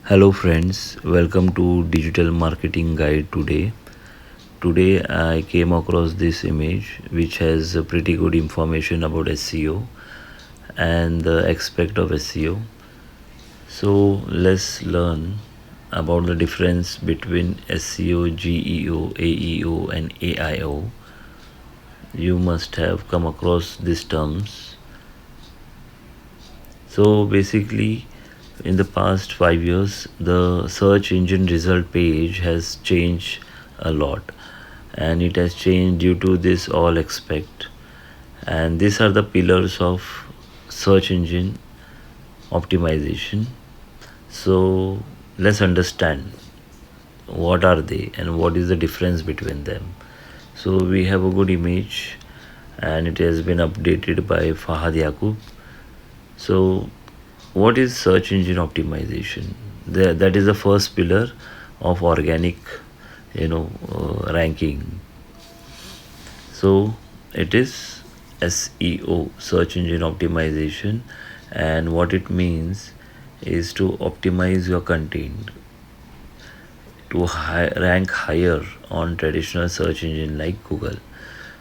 Hello friends, welcome to Digital Marketing Guide today. Today I came across this image which has a pretty good information about SEO and the aspect of SEO. So let's learn about the difference between SEO, GEO, AEO and AIO. You must have come across these terms. So basically in the past 5 years the search engine result page has changed a lot, and it has changed due to this all aspect. And these are the pillars of search engine optimization. So let's understand what are they and what is the difference between them. So we have a good image and it has been updated by Fahad Yaqub. So what is search engine optimization? That is the first pillar of organic ranking. So it is SEO, search engine optimization, and what it means is to optimize your content to rank higher on traditional search engine like Google.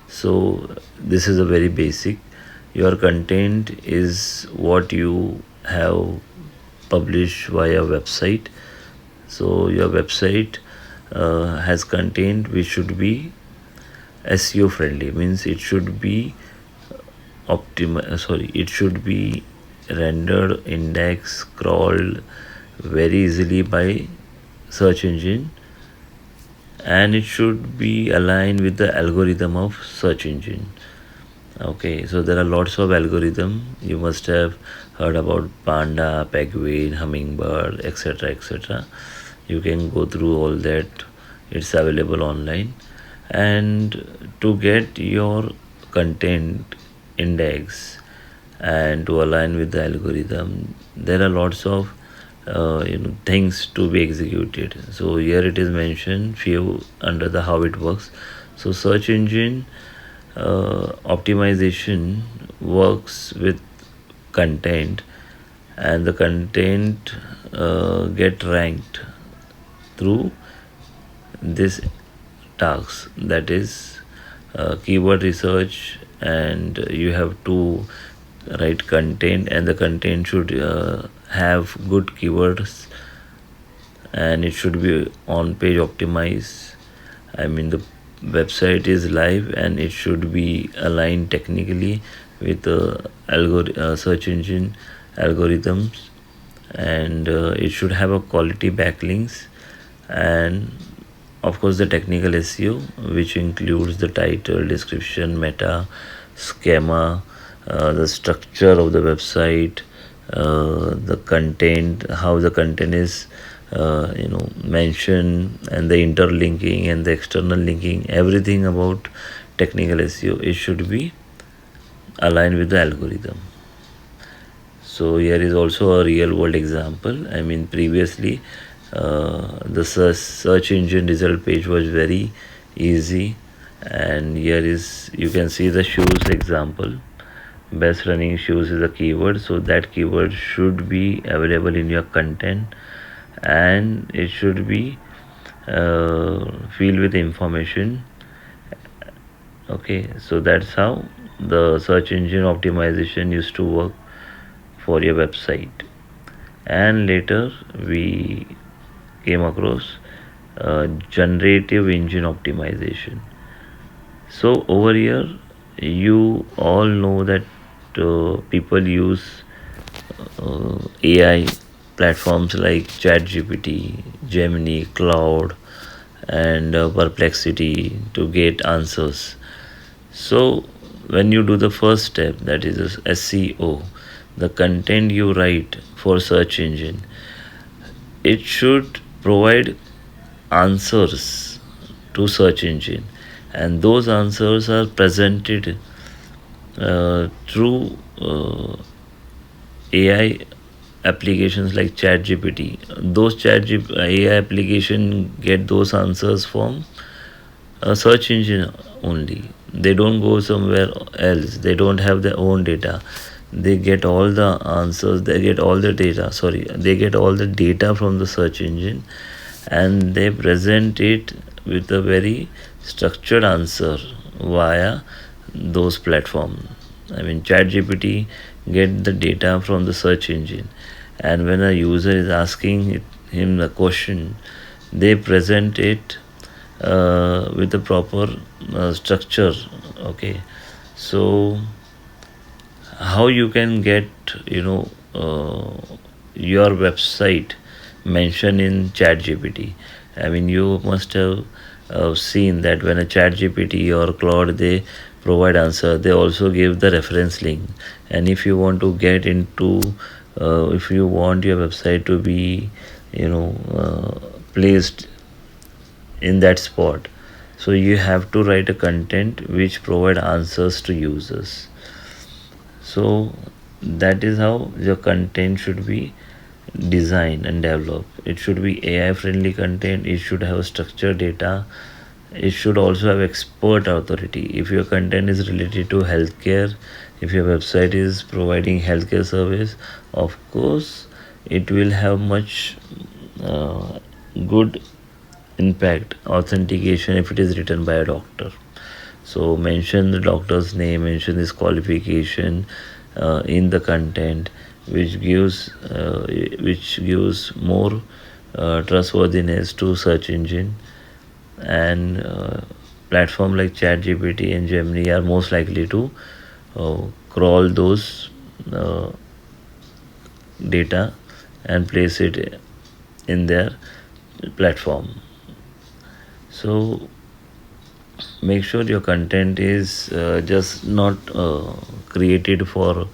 So this is a very basic. Your content is what you have published via website. So your website has content which should be SEO friendly, means it should be it should be rendered, indexed, scrolled very easily by search engine, and it should be aligned with the algorithm of search engine. Okay, so there are lots of algorithm. You must have heard about Panda, Penguin, Hummingbird, etc., etc. You can go through all that. It's available online. And to get your content index and to align with the algorithm, there are lots of things to be executed. So here it is mentioned few under the how it works. So search engine optimization works with content, and the content get ranked through this tasks, that is keyword research, and you have to write content, and the content should have good keywords, and it should be on page optimized. I mean, the website is live and it should be aligned technically with the search engine algorithms, and it should have a quality backlinks, and of course the technical SEO, which includes the title, description, meta, schema, the structure of the website, the content, how the content is mentioned, and the interlinking and the external linking, everything about technical SEO, it should be aligned with the algorithm. So here is also a real world example. I mean, previously the search engine result page was very easy, and here is you can see the shoes example. Best running shoes is a keyword, so that keyword should be available in your content, and it should be filled with information. Okay, so that's how the search engine optimization used to work for your website. And later we came across generative engine optimization. So over here you all know that people use AI platforms like ChatGPT, Gemini, Cloud, and Perplexity to get answers. So when you do the first step, that is SEO, the content you write for search engine, it should provide answers to search engine, and those answers are presented through AI applications like ChatGPT. Those AI application get those answers from a search engine only. They don't go somewhere else. They don't have their own data. they get all the answers, they get all the data, they get all the data from the search engine, and they present it with a very structured answer via those platforms. I mean, ChatGPT get the data from the search engine, and when a user is asking him the question, they present it with the proper structure. Okay, so how you can get, your website mentioned in ChatGPT. I mean, you must have seen that when a ChatGPT or Claude, they provide answer, they also give the reference link. And if you want to get into, if you want your website to be, placed in that spot, so you have to write a content which provide answers to users. So that is how your content should be designed and developed. It should be AI friendly content, it should have structured data, it should also have expert authority. If your content is related to healthcare, if your website is providing healthcare service, of course it will have much good impact authentication if it is written by a doctor. So mention the doctor's name, mention his qualification in the content, which gives more trustworthiness to search engine. And platform like ChatGPT and Gemini are most likely to crawl those uh, data and place it in their platform. So make sure your content is just not created for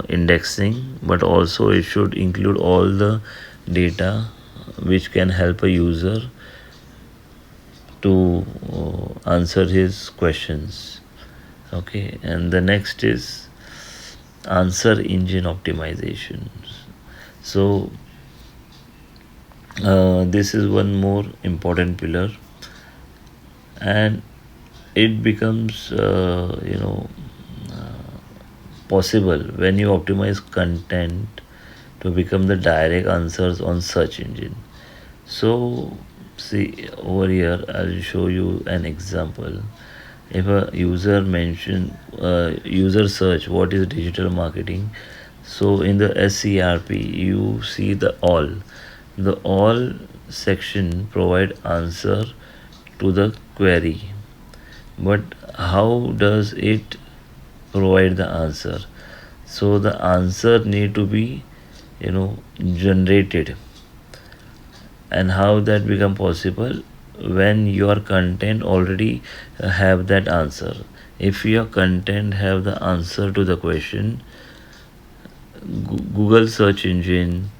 indexing, but also it should include all the data which can help a user to answer his questions. Okay, and the next is answer engine optimization. So this is one more important pillar, and it becomes possible when you optimize content to become the direct answers on search engine. So see over here, I'll show you an example. If a user search what is digital marketing, so in the SERP you see the all section provide answer to the query. But how does it provide the answer? So the answer need to be generated. And how that become possible? When your content already have that answer. If your content have the answer to the question, Google search engine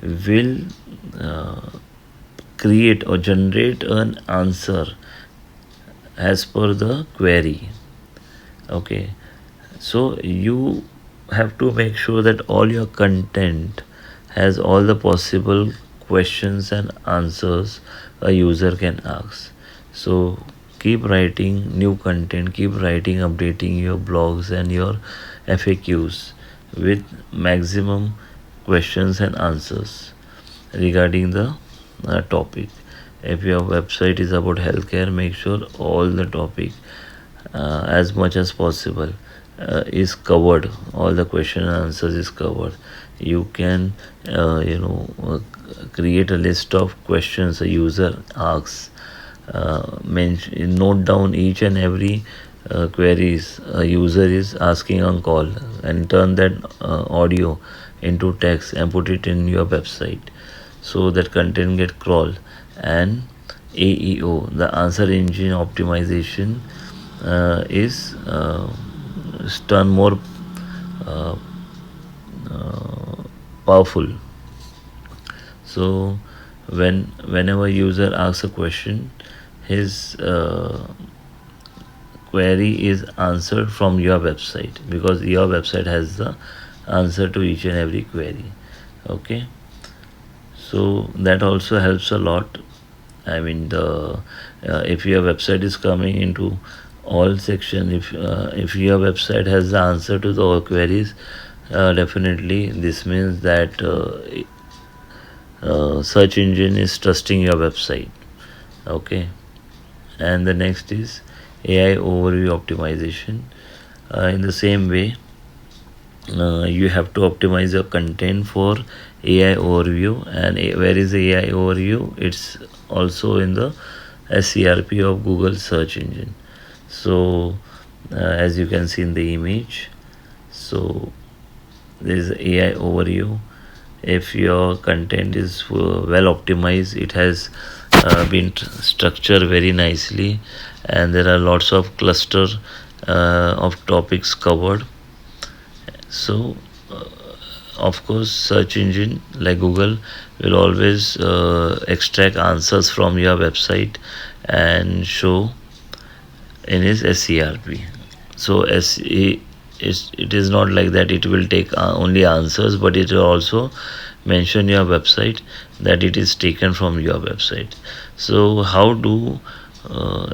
will uh, create or generate an answer as per the query. Okay, so you have to make sure that all your content has all the possible questions and answers a user can ask. So keep writing new content, keep writing, updating your blogs and your FAQs with maximum questions and answers regarding the topic. If your website is about healthcare, make sure all the topic as much as possible is covered. All the question and answers is covered. You can create a list of questions a user asks. Note down each and every queries a user is asking on call, and turn that audio into text and put it in your website, so that content get crawled. And AEO, the answer engine optimization, is done more uh, uh, powerful. So whenever user asks a question, his query is answered from your website, because your website has the answer to each and every query. Okay, so that also helps a lot. I mean, the if your website is coming into all section. If your website has the answer to the all queries, definitely this means that search engine is trusting your website. Okay. And the next is AI overview optimization. In the same way, you have to optimize your content for AI overview. And where is the AI overview? It's also in the SERP of Google search engine. So as you can see in the image, so there is AI overview. If your content is well optimized, it has been structured very nicely, and there are lots of cluster of topics covered. So of course, search engine like Google will always extract answers from your website and show in his SERP. So it is not like that it will take only answers, but it will also mention your website, that it is taken from your website. So how do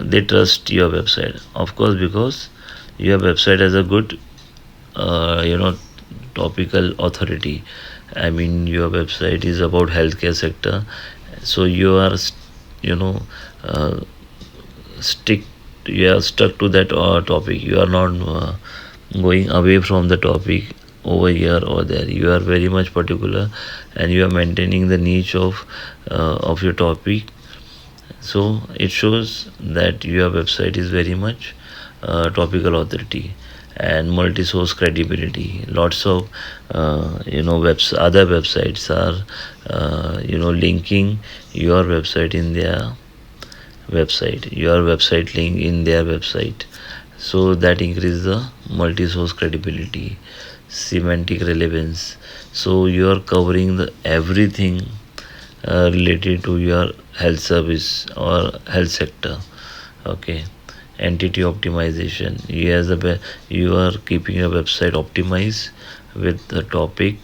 they trust your website? Of course, because your website has a good topical authority. I mean, your website is about healthcare sector, so you are you know uh, stick you are stuck to that topic. You are not going away from the topic over here or there. You are very much particular, and you are maintaining the niche of your topic. So it shows that your website is very much topical authority and multi-source credibility. Lots of other websites are linking your website in their website, your website link in their website. So that increases the multi-source credibility, semantic relevance. So you are covering the everything related to your health service or health sector. Okay. Entity optimization. You are keeping your website optimized with the topic,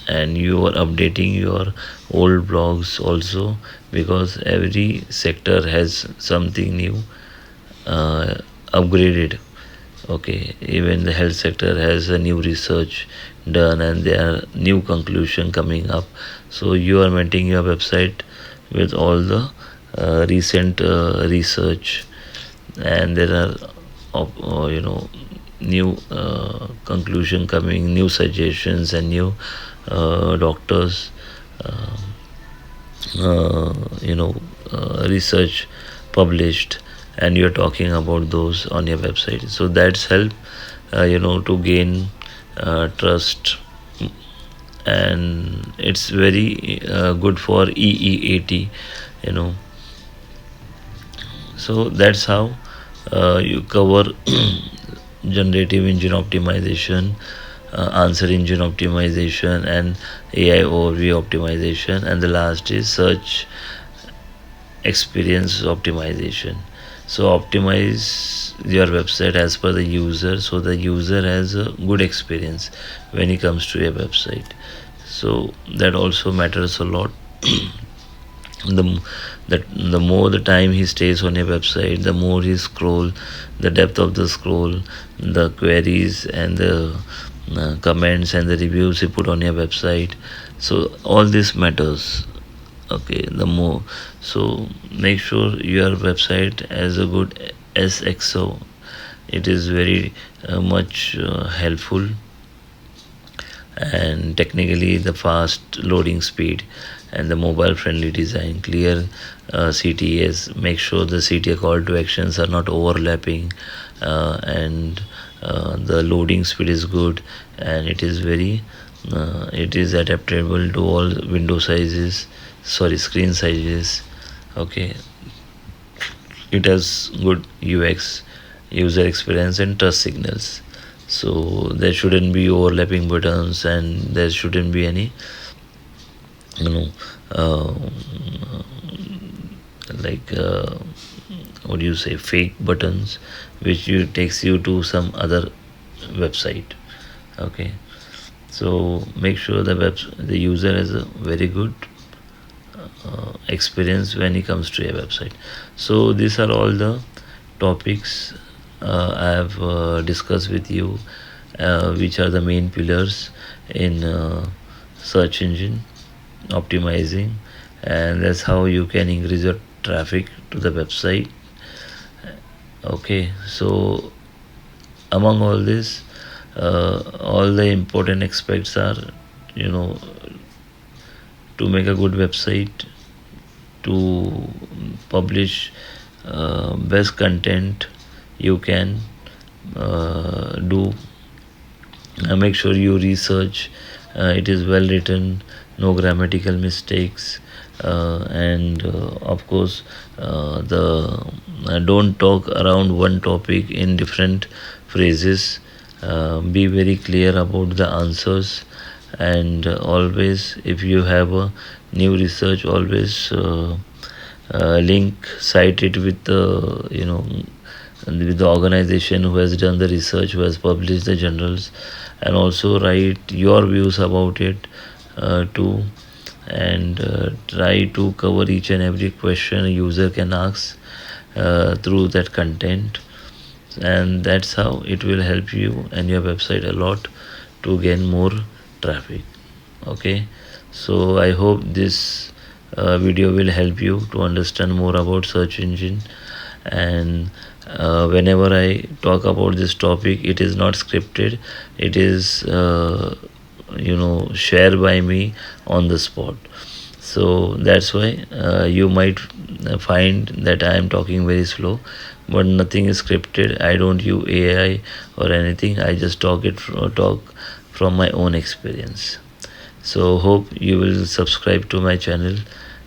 and you are updating your old blogs also, because every sector has something new upgraded. Okay, even the health sector has a new research done, and there are new conclusion coming up. So you are maintaining your website with all the recent research, and there are new conclusion coming, new suggestions, and new doctors uh, research published, and you're talking about those on your website. So that's help to gain trust, and it's very good for EEAT, you know. So that's how you cover generative engine optimization, answer engine optimization, and AI overview optimization, and the last is search experience optimization. So optimize your website as per the user, so the user has a good experience when he comes to your website. So that also matters a lot. the the more the time he stays on your website, the more he scroll, the depth of the scroll, the queries, and the comments and the reviews he put on your website. So all this matters. Okay, the more, so make sure your website has a good SXO. It is very much helpful, and technically the fast loading speed and the mobile friendly design, clear CTAs, make sure the CTA call to actions are not overlapping, and the loading speed is good, and it is adaptable to all window sizes, sorry, screen sizes. Okay, it has good UX, user experience, and trust signals. So there shouldn't be overlapping buttons, and there shouldn't be any you know uh, like what do you say, fake buttons which you takes you to some other website. Okay, so make sure the user has a very good experience when he comes to a website. So these are all the topics I have discussed with you, which are the main pillars in search engine optimizing, and that's how you can increase your traffic to the website. Okay, so among all this, all the important aspects are, you know, to make a good website, to publish best content you can do. Make sure you research, it is well written, no grammatical mistakes, and of course the don't talk around one topic in different phrases. Be very clear about the answers, and always, if you have a new research, always link cite it with the, with the organization who has done the research, who has published the journals, and also write your views about it too, and try to cover each and every question a user can ask through that content, and that's how it will help you and your website a lot to gain more traffic. Okay, so I hope this video will help you to understand more about search engine, and whenever I talk about this topic, it is not scripted, it is shared by me on the spot. So that's why you might find that I am talking very slow, but nothing is scripted. I don't use AI or anything. I just talk from my own experience. So hope you will subscribe to my channel,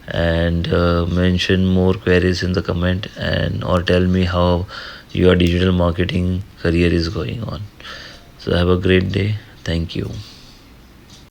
and mention more queries in the comment, and or tell me how your digital marketing career is going on. So have a great day. Thank you.